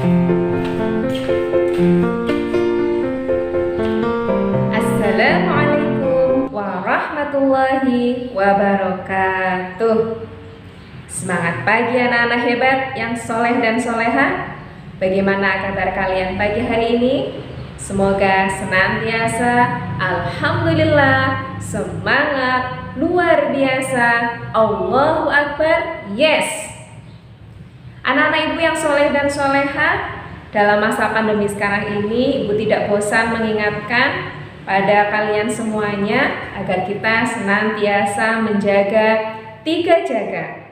Assalamualaikum warahmatullahi wabarakatuh. Semangat pagi anak-anak hebat yang soleh dan soleha. Bagaimana kabar kalian pagi hari ini? Semoga senantiasa alhamdulillah, semangat, luar biasa, Allahu Akbar, yes. Anak-anak ibu yang soleh dan soleha, dalam masa pandemi sekarang ini, ibu tidak bosan mengingatkan pada kalian semuanya agar kita senantiasa menjaga 3 jaga.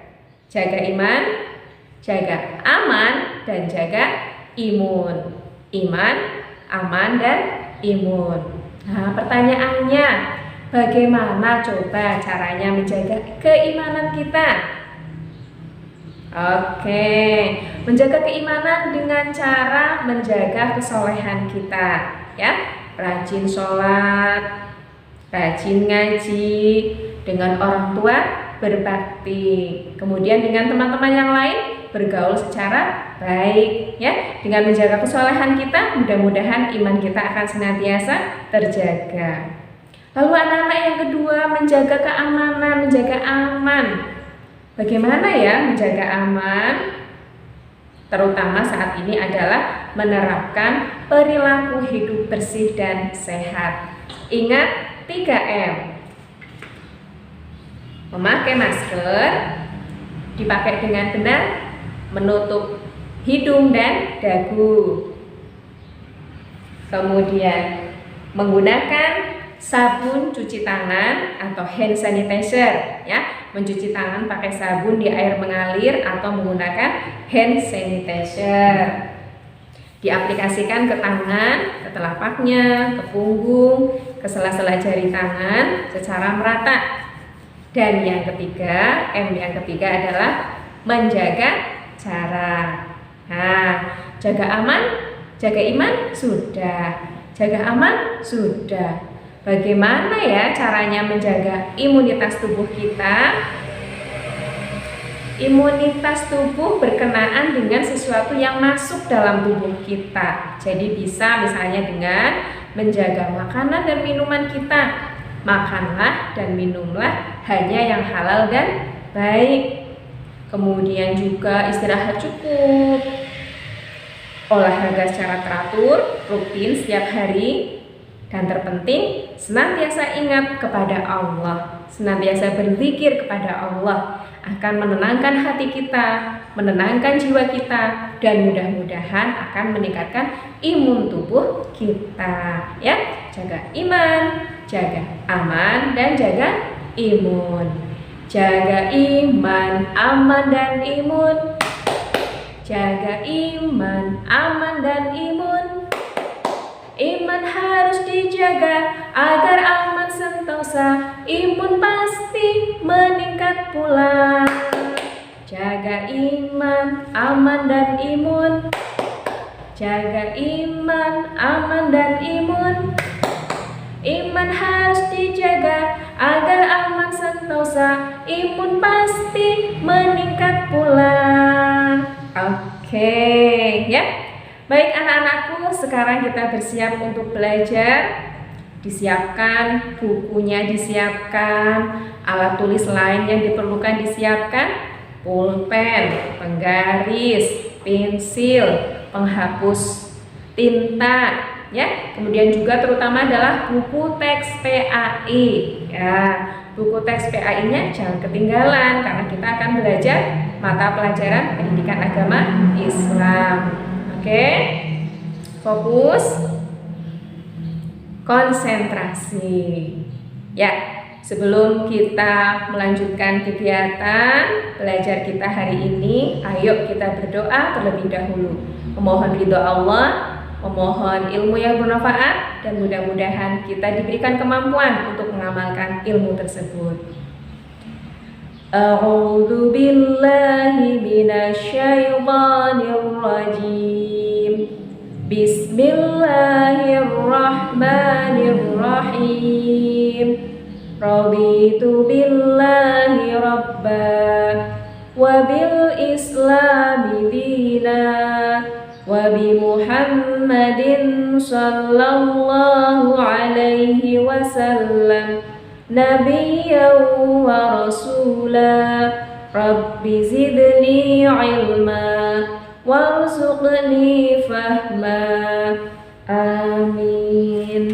Jaga iman, jaga aman, dan jaga imun. Iman, aman, dan imun. Nah, pertanyaannya, bagaimana coba caranya menjaga keimanan kita? Oke, menjaga keimanan dengan cara menjaga kesolehan kita, ya. Rajin sholat, rajin ngaji, dengan orang tua berbakti, kemudian dengan teman-teman yang lain bergaul secara baik, ya. Dengan menjaga kesolehan kita, mudah-mudahan iman kita akan senantiasa terjaga. Lalu anak-anak yang kedua, menjaga keamanan, menjaga aman. Bagaimana ya menjaga aman? Terutama saat ini adalah menerapkan perilaku hidup bersih dan sehat. Ingat 3M. Memakai masker, dipakai dengan benar, menutup hidung dan dagu. Kemudian menggunakan sabun cuci tangan atau hand sanitizer, ya. Mencuci tangan pakai sabun di air mengalir atau menggunakan hand sanitizer. Diaplikasikan ke tangan, ke telapaknya, ke punggung, ke sela-sela jari tangan secara merata. Dan yang ketiga, M yang ketiga adalah menjaga jarak. Nah, jaga aman, jaga iman, sudah. Jaga aman, sudah. Bagaimana ya caranya menjaga imunitas tubuh kita? Imunitas tubuh berkenaan dengan sesuatu yang masuk dalam tubuh kita. Jadi bisa misalnya dengan menjaga makanan dan minuman kita. Makanlah dan minumlah hanya yang halal dan baik. Kemudian juga istirahat cukup. Olahraga secara teratur, rutin setiap hari. Dan terpenting, senantiasa ingat kepada Allah, senantiasa berzikir kepada Allah, akan menenangkan hati kita, menenangkan jiwa kita, dan mudah-mudahan akan meningkatkan imun tubuh kita. Ya, jaga iman, jaga aman, dan jaga imun. Jaga iman, aman, dan imun. Jaga iman, aman, dan imun. Iman harus dijaga agar aman sentosa, imun pasti meningkat pula. Jaga iman, aman, dan imun. Jaga iman, aman, dan imun. Iman harus dijaga agar aman sentosa, imun pasti meningkat pula. Oke, ya. Baik anak-anakku, sekarang kita bersiap untuk belajar. Disiapkan bukunya, disiapkan alat tulis lain yang diperlukan, disiapkan pulpen, penggaris, pensil, penghapus tinta, ya. Kemudian juga terutama adalah buku teks PAI, ya. Buku teks PAI-nya jangan ketinggalan karena kita akan belajar mata pelajaran pendidikan agama Islam. Oke, fokus, konsentrasi. Ya, sebelum kita melanjutkan kegiatan belajar kita hari ini, ayo kita berdoa terlebih dahulu. Memohon ridho Allah, memohon ilmu yang bermanfaat, dan mudah-mudahan kita diberikan kemampuan untuk mengamalkan ilmu tersebut. A'udzu billahi minasyaitonir rajim. Bismillahirrahmanirrahim. Raditu billahi rabba wa bil islami dina wa Muhammadin sallallahu alaihi wasallam nabiyyan wa rasula. Rabbi zidni ilma warzuqni fahma. Amin.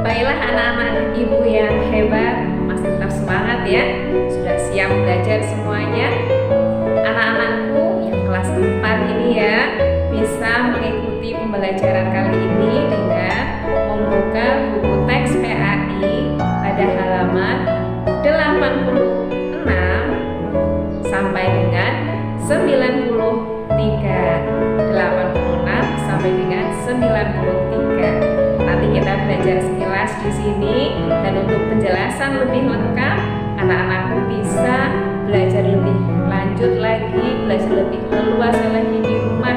Baiklah anak-anak ibu yang hebat, masih tetap semangat ya. Sudah siap belajar semuanya? Anak-anakku yang kelas 4 ini ya, bisa mengikuti pembelajaran kali ini dengan membuka buku teks PAI pada halaman 86 sampai dengan 93. 86 sampai dengan 93. Nanti kita belajar sekilas di sini, dan untuk penjelasan lebih lengkap anak-anakku bisa belajar lebih lanjut lagi, belajar lebih leluasa lagi di rumah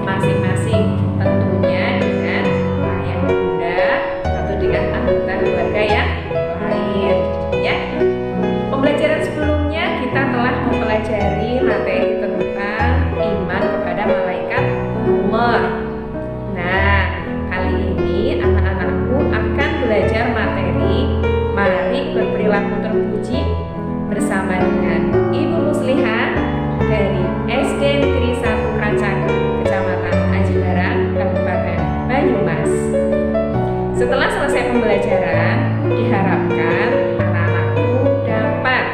masing-masing, tentunya dengan ayah bunda atau dengan anggota keluarga yang lain ya. Pembelajaran sebelumnya kita telah mempelajari materi tentang iman kepada malaikat Allah. Nah, kali ini anak-anakku akan belajar materi mari berperilaku terpuji bersama dengan Ibu Muslihah dari SD Negeri 1 Krancagen, Kecamatan Aji Barang, Kabupaten Banyumas. Setelah selesai pembelajaran, diharapkan anak-anakku dapat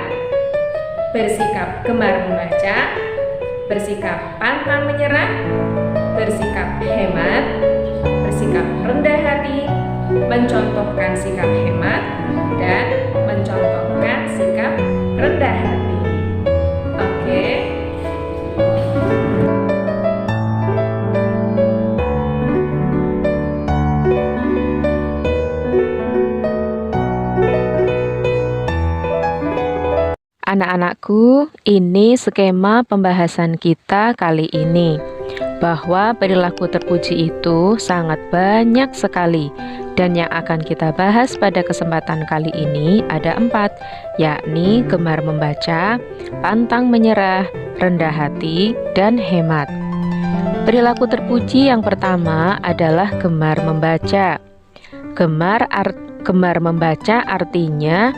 bersikap gemar membaca, bersikap pantang menyerah, bersikap hemat, bersikap rendah hati, mencontohkan sikap hemat, dan mencontohkan sikap rendah hati. Oke. Anak-anakku, ini skema pembahasan kita kali ini, bahwa perilaku terpuji itu sangat banyak sekali, dan yang akan kita bahas pada kesempatan kali ini ada 4, yakni gemar membaca, pantang menyerah, rendah hati, dan hemat. Perilaku terpuji yang pertama adalah gemar membaca. Gemar membaca artinya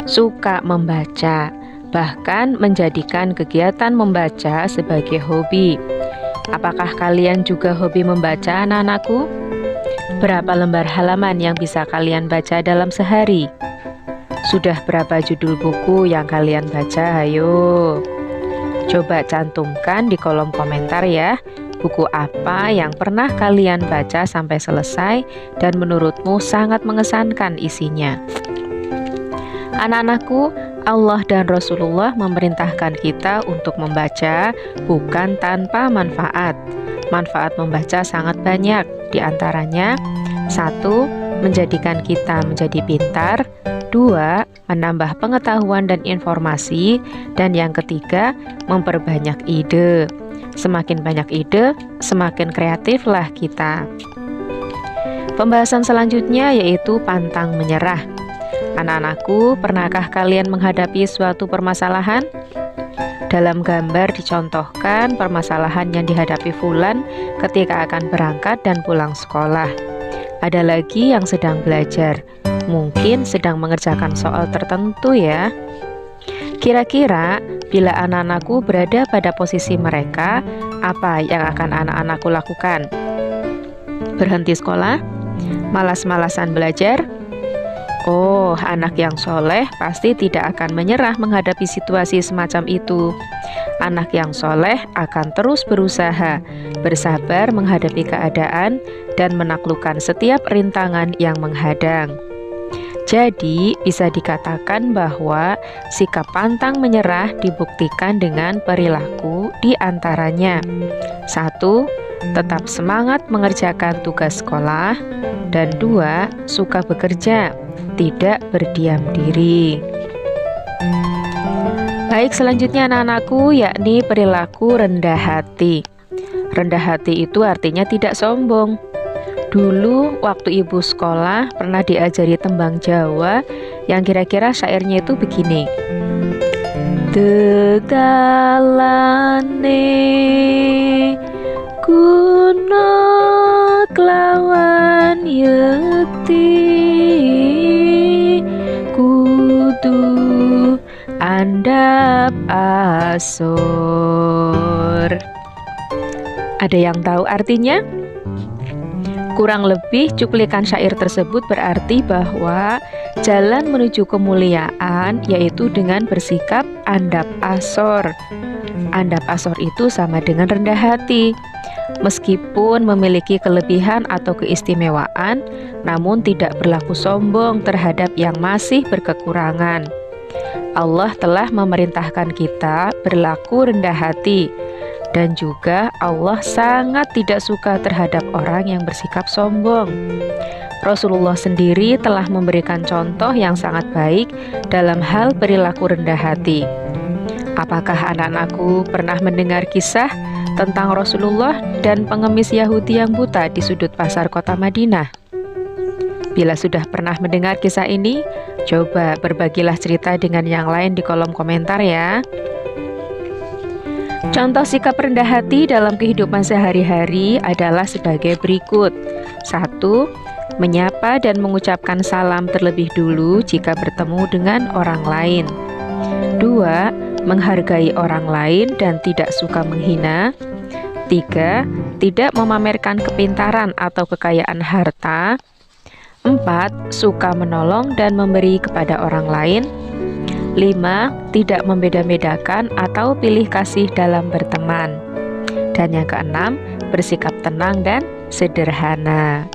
suka membaca, bahkan menjadikan kegiatan membaca sebagai hobi. Apakah kalian juga hobi membaca, anak-anakku? Berapa lembar halaman yang bisa kalian baca dalam sehari? Sudah berapa judul buku yang kalian baca? Ayo, coba cantumkan di kolom komentar ya. Buku apa yang pernah kalian baca sampai selesai dan menurutmu sangat mengesankan isinya? Anak-anakku, Allah dan Rasulullah memerintahkan kita untuk membaca bukan tanpa manfaat. Manfaat membaca sangat banyak, diantaranya 1. Menjadikan kita menjadi pintar, 2. Menambah pengetahuan dan informasi, dan yang ketiga, memperbanyak ide. Semakin banyak ide, semakin kreatiflah kita. Pembahasan selanjutnya yaitu pantang menyerah. Anak-anakku, pernahkah kalian menghadapi suatu permasalahan? Dalam gambar dicontohkan permasalahan yang dihadapi Fulan ketika akan berangkat dan pulang sekolah. Ada lagi yang sedang belajar, mungkin sedang mengerjakan soal tertentu ya. Kira-kira bila anak-anakku berada pada posisi mereka, apa yang akan anak-anakku lakukan? Berhenti sekolah? Malas-malasan belajar? Oh, anak yang soleh pasti tidak akan menyerah menghadapi situasi semacam itu. Anak yang soleh akan terus berusaha, bersabar menghadapi keadaan, dan menaklukkan setiap rintangan yang menghadang. Jadi, bisa dikatakan bahwa sikap pantang menyerah dibuktikan dengan perilaku di antaranya. 1. Tetap semangat mengerjakan tugas sekolah, dan 2. Suka bekerja, tidak berdiam diri. Baik, selanjutnya anak-anakku, yakni perilaku rendah hati. Rendah hati itu artinya tidak sombong. Dulu waktu ibu sekolah pernah diajari tembang Jawa yang kira-kira syairnya itu begini. tegalane kuno klawan yekti kudu andap asor. Ada yang tahu artinya? Kurang lebih cuplikan syair tersebut berarti bahwa jalan menuju kemuliaan yaitu dengan bersikap andap asor. Andap asor itu sama dengan rendah hati. Meskipun memiliki kelebihan atau keistimewaan, namun tidak berlaku sombong terhadap yang masih berkekurangan. Allah telah memerintahkan kita berlaku rendah hati. Dan juga Allah sangat tidak suka terhadap orang yang bersikap sombong. Rasulullah sendiri telah memberikan contoh yang sangat baik dalam hal perilaku rendah hati. Apakah anak-anakku pernah mendengar kisah tentang Rasulullah dan pengemis Yahudi yang buta di sudut pasar kota Madinah? Bila sudah pernah mendengar kisah ini, coba berbagilah cerita dengan yang lain di kolom komentar ya. Contoh sikap rendah hati dalam kehidupan sehari-hari adalah sebagai berikut. 1. Menyapa dan mengucapkan salam terlebih dulu jika bertemu dengan orang lain. 2. Menghargai orang lain dan tidak suka menghina. 3. Tidak memamerkan kepintaran atau kekayaan harta. 4. Suka menolong dan memberi kepada orang lain. 5. Tidak membeda-bedakan atau pilih kasih dalam berteman. Dan yang keenam, bersikap tenang dan sederhana.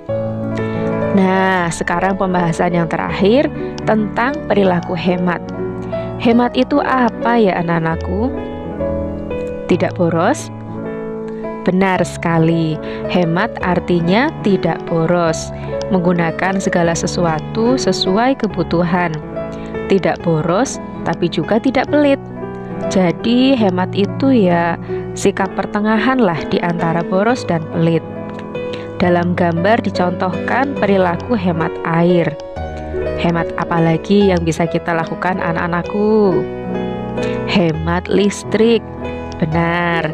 Nah, sekarang pembahasan yang terakhir tentang perilaku hemat. Hemat itu apa ya anak-anakku? Tidak boros? Benar sekali, hemat artinya tidak boros, menggunakan segala sesuatu sesuai kebutuhan. Tidak boros, tapi juga tidak pelit. Jadi hemat itu ya sikap pertengahan lah di antara boros dan pelit. Dalam gambar dicontohkan perilaku hemat air. Hemat apa lagi yang bisa kita lakukan anak-anakku? Hemat listrik, benar.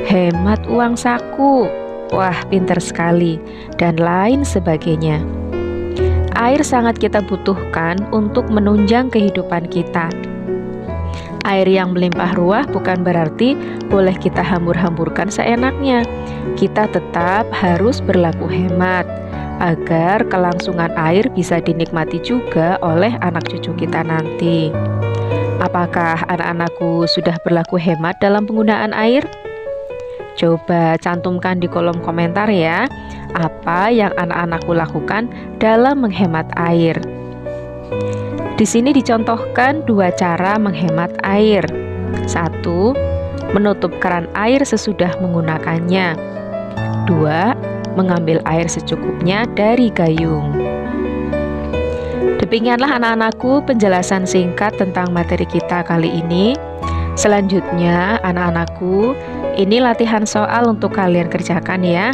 Hemat uang saku, wah pintar sekali. Dan lain sebagainya. Air sangat kita butuhkan untuk menunjang kehidupan kita. Air yang melimpah ruah bukan berarti boleh kita hambur-hamburkan seenaknya. Kita tetap harus berlaku hemat agar kelangsungan air bisa dinikmati juga oleh anak cucu kita nanti. Apakah anak-anakku sudah berlaku hemat dalam penggunaan air? Coba cantumkan di kolom komentar ya, apa yang anak-anakku lakukan dalam menghemat air. Di sini dicontohkan dua cara menghemat air. 1. Menutup keran air sesudah menggunakannya. 2. Mengambil air secukupnya dari gayung. Demikianlah anak-anakku penjelasan singkat tentang materi kita kali ini. Selanjutnya anak-anakku, ini latihan soal untuk kalian kerjakan ya.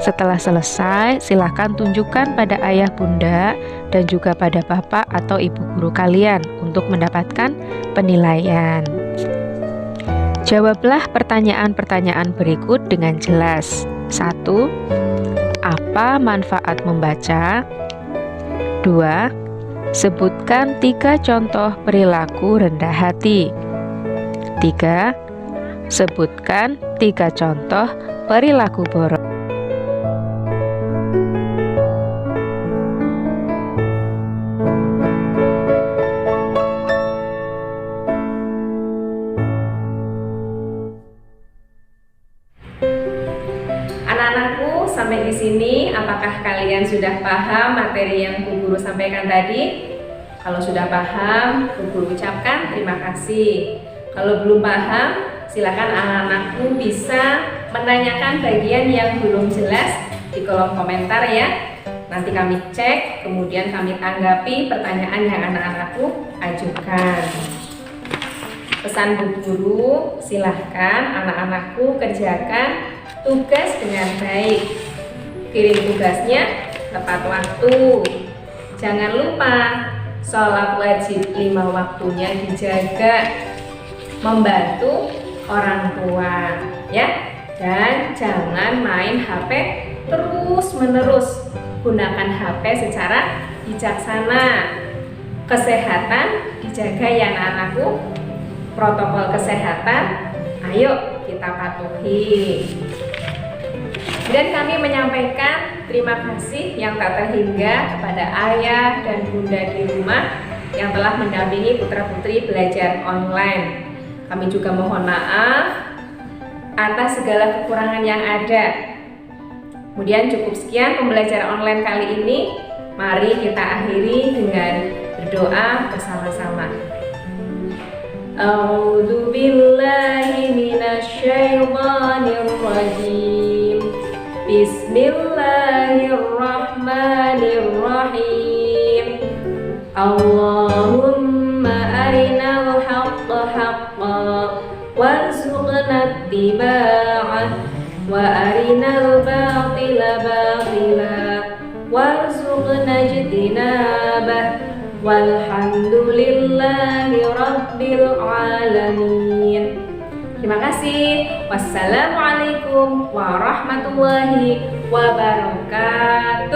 Setelah selesai, silahkan tunjukkan pada ayah bunda dan juga pada bapak atau ibu guru kalian untuk mendapatkan penilaian. Jawablah pertanyaan-pertanyaan berikut dengan jelas. 1. Apa manfaat membaca? 2. Sebutkan 3 contoh perilaku rendah hati. 3. Sebutkan 3 contoh perilaku boros. Anak-anakku, sampai di sini apakah kalian sudah paham materi yang Bu Guru sampaikan tadi? Kalau sudah paham, Bu Guru ucapkan terima kasih. Kalau belum paham, silakan anak-anakku bisa menanyakan bagian yang belum jelas di kolom komentar ya. Nanti kami cek, kemudian kami tanggapi pertanyaan yang anak-anakku ajukan. Pesan Bu Guru, silahkan anak-anakku kerjakan tugas dengan baik. Kirim tugasnya tepat waktu. Jangan lupa sholat wajib 5 waktunya dijaga. membantu orang tua, ya. Dan jangan main HP terus-menerus. Gunakan HP secara bijaksana. Kesehatan dijaga ya anak-anakku. Protokol kesehatan ayo kita patuhi. Dan kami menyampaikan terima kasih yang tak terhingga kepada ayah dan bunda di rumah yang telah mendampingi putra-putri belajar online. Kami juga mohon maaf atas segala kekurangan yang ada. Kemudian cukup sekian pembelajaran online kali ini. Mari kita akhiri dengan berdoa bersama-sama. A'udzu billahi minasyaitonir rajim. Bismillahirrahmanirrahim. Allahumma arinal haqqa haqqan warzuqna ittiba'ah wa arinal batila batila warzuqna ijtinabah. Walhamdulillahi rabbil alamin. Terima kasih. Wassalamualaikum warahmatullahi wabarakatuh.